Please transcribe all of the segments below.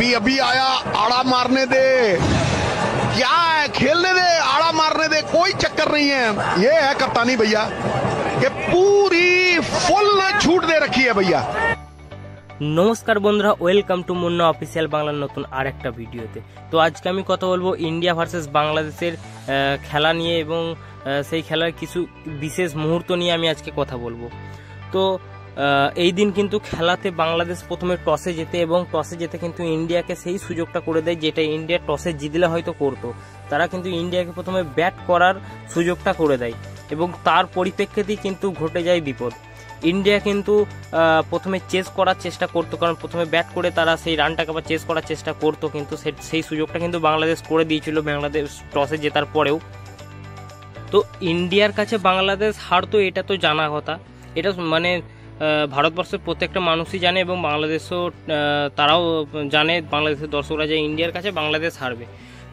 भाई अभी आया, आड़ा मारने दे, क्या है खेलने दे, आड़ा मारने दे, कोई चक्कर नहीं है। ये है कप्तानी भैया कि पूरी फुल छूट दे रखी है भैया। নমস্কার বন্ধুরা, ওয়েলকাম টু মুন্না অফিসিয়াল বাংলার নতুন আরেকটা ভিডিওতে। তো আজকে আমি কথা বলবো ইন্ডিয়া ভার্সেস বাংলাদেশের খেলা নিয়ে এবং সেই খেলার কিছু বিশেষ মুহূর্ত নিয়ে আমি আজকে কথা বলবো। তো এই দিন কিন্তু খেলাতে বাংলাদেশ প্রথমে টসে জেতে এবং টসে জেতে কিন্তু ইন্ডিয়াকে সেই সুযোগটা করে দেয় যেটা ইন্ডিয়া টসে জিতলে হয়তো করতো। তারা কিন্তু ইন্ডিয়াকে প্রথমে ব্যাট করার সুযোগটা করে দেয় এবং তার পরিপ্রেক্ষিতেই কিন্তু ঘটে যায় বিপদ। ইন্ডিয়া কিন্তু প্রথমে চেস করার চেষ্টা করতো, কারণ প্রথমে ব্যাট করে তারা সেই রানটাকে আবার চেস করার চেষ্টা করতো, কিন্তু সেই সুযোগটা কিন্তু বাংলাদেশ করে দিয়েছিল বাংলাদেশ টসে জেতার পরেও। তো ইন্ডিয়ার কাছে বাংলাদেশ হারতো এটা তো জানা কথা, এটা মানে ভারতবর্ষের প্রত্যেকটা মানুষই জানে এবং বাংলাদেশও তারাও জানে, বাংলাদেশের দর্শকরা যে ইন্ডিয়ার কাছে বাংলাদেশ হারবে।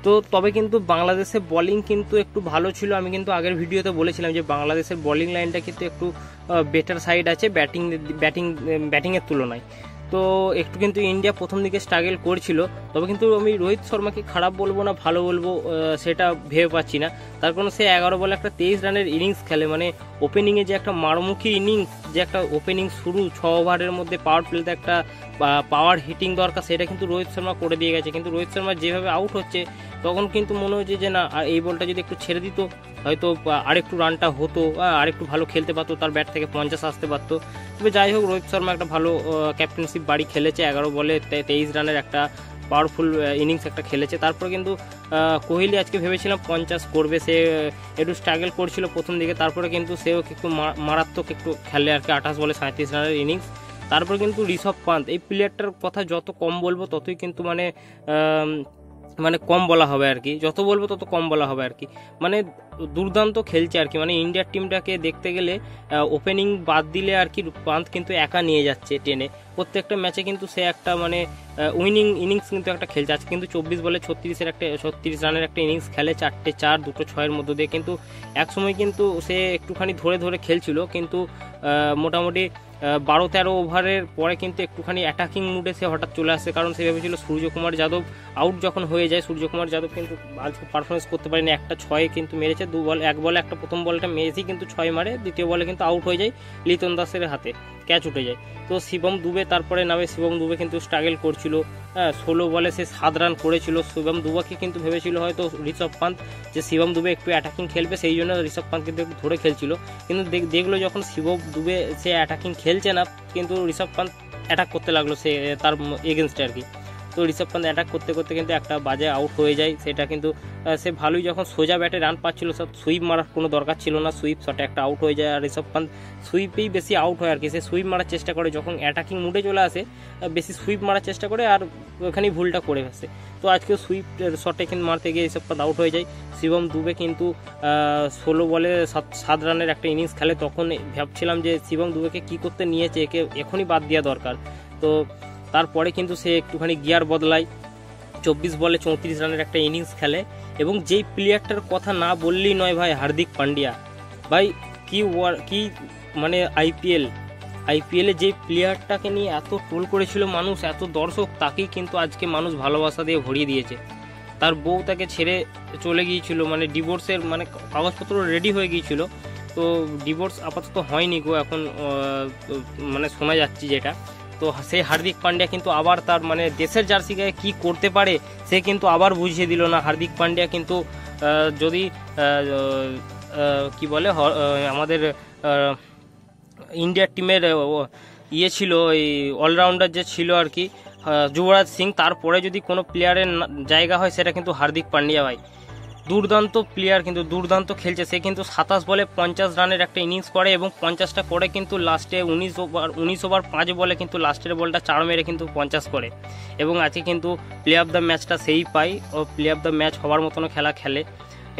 তো তবে কিন্তু বাংলাদেশের বোলিং কিন্তু একটু ভালো ছিল। আমি কিন্তু আগের ভিডিওতে বলেছিলাম যে বাংলাদেশের বোলিং লাইনটা কিন্তু একটু বেটার সাইড আছে ব্যাটিংয়ের তুলনায়। তো একটু কিন্তু ইন্ডিয়া প্রথম দিকে স্ট্রাগল করছিল, তবে কিন্তু আমি রোহিত শর্মাকে খারাপ বলবো না ভালো বলবো সেটা ভেবে পাচ্ছি না। তার কারণ সে 11 বলে একটা 23 রানের ইনিংস খেলে, মানে ওপেনিংয়ে যে একটা মারমুখী ইনিংস, যে একটা ওপেনিং শুরু 6 ওভারের মধ্যে পাওয়ার প্লেতে একটা পাওয়ার হিটিং দরকার, সেটা কিন্তু রোহিত শর্মা করে দিয়ে গেছে। কিন্তু রোহিত শর্মা যেভাবে আউট হচ্ছে তখন কিন্তু মনে হচ্ছে যে না, এই বলটা যদি একটু ছেড়ে দিত হয়তো আরেকটু রানটা হতো, আরেকটু ভালো খেলতে পারতো, তার ব্যাট থেকে 50 আসতে পারতো। তবে যাই হোক, রোহিত শর্মা একটা ভালো ক্যাপ্টেনশিপ বাড়ি খেলেছে, 11 বলে 23 রানের একটা পাওয়ারফুল ইনিংস একটা খেলেছে। তারপর কিন্তু কোহলি আজকে ভেবেছিলাম 50 করবে, সে একটু স্ট্রাগল করছিল প্রথম দিকে, তারপরে কিন্তু সেও একটু মারাত্মক একটু খেলে আর কি, 28 বলে 37 রানের ইনিংস। তারপর কিন্তু ঋষভ পান্ত, এই প্লেয়ারটার কথা যত কম বলবো ততই কিন্তু মানে কম বলা হবে আর কি, যত বলবো তত কম বলা হবে আর কি। মানে দুর্দান্ত খেলছে আর কি, মানে ইন্ডিয়ার টিমটাকে দেখতে গেলে ওপেনিং বাদ দিলে আর কি পান্ত কিন্তু একা নিয়ে যাচ্ছে টেনে। প্রত্যেকটা ম্যাচে কিন্তু সে একটা মানে উইনিং ইনিংস কিন্তু একটা খেলছে। আজকে কিন্তু 24 বলে 36 রানের একটা ইনিংস খেলে, 4টে 4 2টো 6-এর মধ্যে দিয়ে। কিন্তু একসময় কিন্তু সে একটুখানি ধরে ধরে খেলছিল, কিন্তু মোটামুটি 12-13 ওভারের পরে কিন্তু একটুখানি অ্যাটাকিং মুডে সে হঠাৎ চলে আসে, কারণ সে ভেবেছিল সূর্যকুমার যাদব আউট যখন হয়ে যায়, সূর্যকুমার যাদব কিন্তু আজকে পারফরমেন্স করতে পারেনি, একটা 6 কিন্তু মেরেছে, 1 বলে একটা প্রথম বলটা মেরেছি কিন্তু 6 মারে, দ্বিতীয় বলে কিন্তু আউট হয়ে যায়, লিটন দাসের হাতে ক্যাচ উঠে যায়। তো শিবম দুবে তারপরে নামে, শিবম দুবে কিন্তু স্ট্রাগল করছিল, 16 বলে সে 7 রান করেছিল। শিবম দুবাকে কিন্তু ভেবেছিল হয়তো ঋষভ পান্ত যে শিবম দুবে একটু অ্যাটাকিং খেলবে, সেই জন্য ঋষভ পান্ত কিন্তু একটু ধরে খেলছিল। কিন্তু দেখলো যখন শিবম দুবে সে অ্যাটাকিং খেলছে না, কিন্তু ঋষভ পান্ত অ্যাটাক করতে লাগলো সে তার এগেনস্টে আর কি। তো ঋষভ পান্ত অ্যাটাক করতে করতে কিন্তু একটা বাজে আউট হয়ে যায়। সেটা কিন্তু সে ভালোই যখন সোজা ব্যাটে রান পাচ্ছিল, সব সুইপ মারার কোনো দরকার ছিল না, সুইপ শটে একটা আউট হয়ে যায়। আর ঋষভ পান্ত সুইপেই বেশি আউট হয় আর কি, সে সুইপ মারার চেষ্টা করে, যখন অ্যাটাকিং মুডে চলে আসে বেশি সুইপ মারার চেষ্টা করে আর ওখানেই ভুলটা করে ফেসে। তো আজকে সুইপ শটে কিন্তু মারতে গিয়ে ঋষভ পান্ত আউট হয়ে যায়। শিবম দুবে কিন্তু 16 বলে 7 রানের একটা ইনিংস খেলে, তখন ভাবছিলাম যে শিবম দুবেকে কী করতে নিয়েছে, একে এখনই বাদ দেওয়া দরকার। তো তারপরে কিন্তু সে একটুখানি গিয়ার বদলায়, 24 বলে 34 রানের একটা ইনিংস খেলে। এবং যেই প্লেয়ারটার কথা না বললেই নয় ভাই, হার্দিক পান্ডিয়া ভাই, কি মানে আইপিএলে যে প্লেয়ারটাকে নিয়ে এত ট্রোল করেছিল মানুষ, এত দর্শক, তাকেই কিন্তু আজকে মানুষ ভালোবাসা দিয়ে ভরিয়ে দিয়েছে। তার বউ তাকে ছেড়ে চলে গিয়েছিল, মানে ডিভোর্সের মানে কাগজপত্র রেডি হয়ে গিয়েছিল, তো ডিভোর্স আপাতত হয়নি গো এখন, মানে শোনা যাচ্ছে যেটা। তো সেই হার্দিক পান্ডিয়া কিন্তু আবার তার মানে দেশের জার্সি গায়ে কী করতে পারে সে কিন্তু আবার বুঝিয়ে দিল না। হার্দিক পান্ডিয়া কিন্তু যদি কি বলে আমাদের ইন্ডিয়ার টিমের ইয়ে ছিল, এই অলরাউন্ডার যে ছিল আর কি যুবরাজ সিং, তারপরে যদি কোনো প্লেয়ারের জায়গা হয় সেটা কিন্তু হার্দিক পান্ডিয়া ভাই। দুর্দান্ত প্লেয়ার, কিন্তু দুর্দান্ত খেলছে সে, কিন্তু 27 বলে 50 রানের একটা ইনিংস করে এবং 50টা করে কিন্তু লাস্টে 19 ওভার 5 বলে কিন্তু লাস্টের বলটা 4 মেরে কিন্তু 50 করে। এবং আজকে কিন্তু প্লে অফ দ্য ম্যাচটা সেই পাই, ও প্লে অফ দ্য ম্যাচ হওয়ার মতনও খেলা খেলে।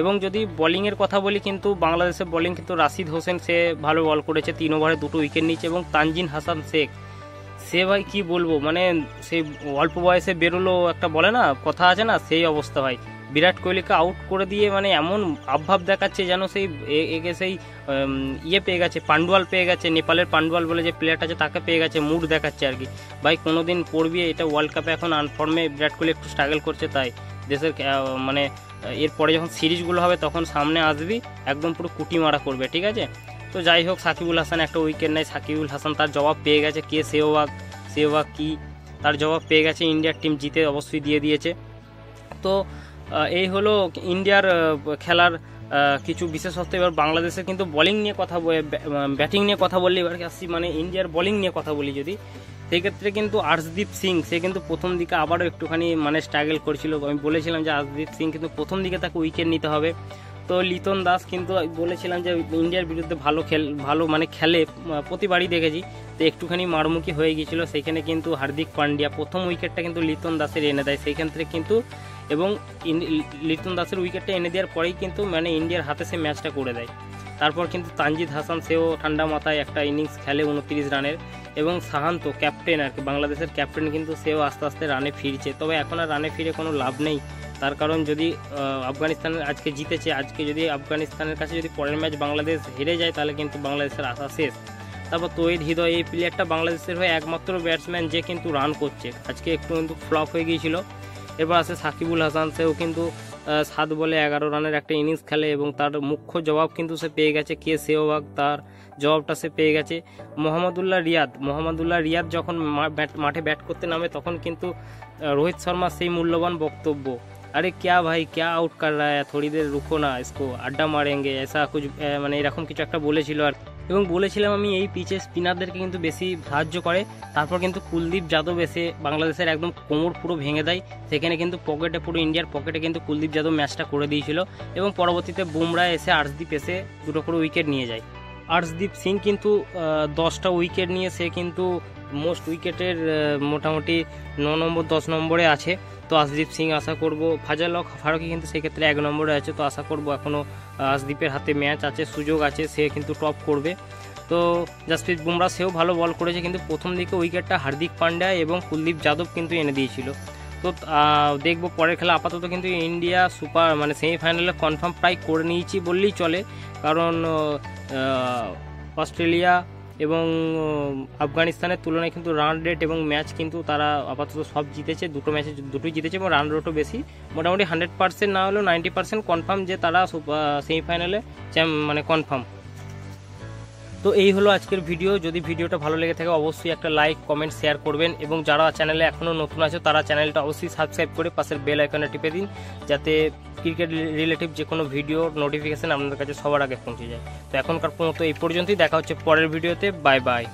এবং যদি বোলিংয়ের কথা বলি, কিন্তু বাংলাদেশের বোলিং কিন্তু রাশিদ হোসেন সে ভালো বল করেছে, 3 ওভারে 2টো উইকেট নিয়েছে। এবং তানজিন হাসান শেখ সে ভাই কি বলবো, মানে সেই অল্প বয়সে বেরোলো, একটা বলে না কথা আছে না, সেই অবস্থা ভাই। বিরাট কোহলিকে আউট করে দিয়ে মানে এমন আবভাব দেখাচ্ছে যেন সেই একে সেই ইয়ে পেয়ে গেছে, পান্ডুয়াল পেয়ে গেছে, নেপালের পান্ডুয়াল বলে যে প্লেয়ারটা আছে তাকে পেয়ে গেছে, মুড দেখাচ্ছে আর কি। ভাই কোনোদিন পড়বি, এটা ওয়ার্ল্ড কাপে এখন আনফর্মে বিরাট কোহলি একটু স্ট্রাগল করছে, তাই দেশের মানে এরপরে যখন সিরিজগুলো হবে তখন সামনে আসবি একদম পুরো কুটি মারা করবে, ঠিক আছে। তো যাই হোক, সাকিবুল হাসান একটা উইকেট নেয়, সাকিবুল হাসান তার জবাব পেয়ে গেছে, কে সেহওয়াগ কি তার জবাব পেয়ে গেছে, ইন্ডিয়ার টিম জিতে অবশ্যই দিয়ে দিয়েছে। তো এই হলো ইন্ডিয়ার খেলার কিছু বিশেষত্ব। এবার বাংলাদেশের কিন্তু বোলিং নিয়ে কথা, ব্যাটিং নিয়ে কথা বললে এবার আসছি মানে ইন্ডিয়ার বোলিং নিয়ে কথা বলি যদি, সেই ক্ষেত্রে কিন্তু আর্শদীপ সিং সে কিন্তু প্রথম দিকে আবারও একটুখানি মানে স্ট্রাগল করছিল। আমি বলেছিলাম যে আর্শদীপ সিং কিন্তু প্রথম দিকে তাকে উইকেট নিতে হবে। তো লিটন দাস কিন্তু বলেছিলাম যে ইন্ডিয়ার বিরুদ্ধে ভালো মানে খেলে, প্রতিবারই দেখেছি, তো একটুখানি মারমুখী হয়ে গিয়েছিল। সেইখানে কিন্তু হার্দিক পান্ডিয়া প্রথম উইকেটটা কিন্তু লিটন দাসের এনে দেয় সেই ক্ষেত্রে কিন্তু, এবং লিটন দাসের উইকেটটা এনে দেওয়ার পরেই কিন্তু মানে ইন্ডিয়ার হাতে সে ম্যাচটা করে দেয়। তারপর কিন্তু তানজিদ হাসান সেও ঠান্ডা মাথায় একটা ইনিংস খেলে 29 রানের, এবং শাহান্ত ক্যাপ্টেন আর কি, বাংলাদেশের ক্যাপ্টেন কিন্তু সেও আস্তে আস্তে রানে ফিরছে। তবে এখন আর রানে ফিরে কোনো লাভ নেই, তার কারণ যদি আফগানিস্তানের আজকে জিতেছে, আজকে যদি আফগানিস্তানের কাছে যদি পরের ম্যাচ বাংলাদেশ হেরে যায় তাহলে কিন্তু বাংলাদেশের আশা শেষ। তারপর তৌহিদ হৃদয় এই প্লেয়ারটা বাংলাদেশের হয়ে একমাত্র ব্যাটসম্যান যে কিন্তু রান করছে, আজকে একটু কিন্তু ফ্লপ হয়ে গিয়েছিল। এবার আছে সাকিবুল হাসান, সেও কিন্তু 7 বলে 11 রানের একটা ইনিংস খেলে, এবং তার মুখ্য জবাব কিন্তু সে পেয়ে গেছে, কে সেহওয়াগ তার জবাবটা সে পেয়ে গেছে। মোহাম্মদুল্লাহ রিয়াদ যখন মাঠে ব্যাট করতে নামে তখন কিন্তু রোহিত শর্মা সেই মূল্যবান বক্তব্য, আরে ক্যা ভাই ক্যা আউট কর রা হ্যায়, থোড়ি দের রুকো না, ইসকো আড্ডা মারেঙ্গে, এসা কুছ মানে এরকম কিছু একটা বলেছিল আর। এবং বলেছিলাম আমি এই পিচে স্পিনারদেরকে কিন্তু বেশি সাহায্য করে। তারপর কিন্তু কুলদীপ যাদব এসে বাংলাদেশের একদম কোমর পুরো ভেঙে দেয়, সেখানে কিন্তু পকেটে পুরো ইন্ডিয়ার পকেটে কিন্তু কুলদীপ যাদব ম্যাচটা করে দিয়েছিল, এবং পরবর্তীতে বুমরা এসে আর্শদীপ এসে 2টো করে উইকেট নিয়ে যায়। আর্শদীপ সিং কিন্তু 10টা উইকেট নিয়ে সে কিন্তু মোস্ট উইকেটের মোটামুটি 9 নম্বর 10 নম্বরে আছে। তো আর্শদীপ সিং আশা করব, ফাজাল হক ফারুকি কিন্তু সেক্ষেত্রে 1 নম্বরে আছে, তো আশা করব এখনও আর্শদীপের হাতে ম্যাচ আছে, সুযোগ আছে, সে কিন্তু টপ করবে। তো জাসপ্রীত বুমরা সেও ভালো বল করেছে, কিন্তু প্রথম দিকে উইকেটটা হার্দিক পান্ডিয়া এবং কুলদীপ যাদব কিন্তু এনে দিয়েছিল। তো দেখবো পরের খেলা। আপাতত কিন্তু ইন্ডিয়া সুপার মানে সেমিফাইনালে কনফার্ম প্রায় করে নিয়েছি বললেই চলে, কারণ অস্ট্রেলিয়া এবং আফগানিস্তানের তুলনায় কিন্তু রান রেট এবং ম্যাচ কিন্তু তারা আপাতত সব জিতেছে, 2টো ম্যাচে 2টোই জিতেছে, এবং রান রেটও বেশি, মোটামুটি 100% না হলেও 90% কনফার্ম যে তারা সেমিফাইনালে মানে কনফার্ম। তো এই হলো আজকের ভিডিও। যদি ভিডিওটা ভালো লেগে থাকে অবশ্যই একটা লাইক কমেন্ট শেয়ার করবেন, এবং যারা চ্যানেলে এখনও নতুন আছে তারা চ্যানেলটা অবশ্যই সাবস্ক্রাইব করে পাশের বেল আইকনে টিপে দিন, যাতে ক্রিকেট রিলেটিভ যে কোনো ভিডিও নোটিফিকেশান আপনাদের কাছে সবার আগে পৌঁছে যায়। তো এখনকার মতো এই পর্যন্তই, দেখা হচ্ছে পরের ভিডিওতে, বাই বাই।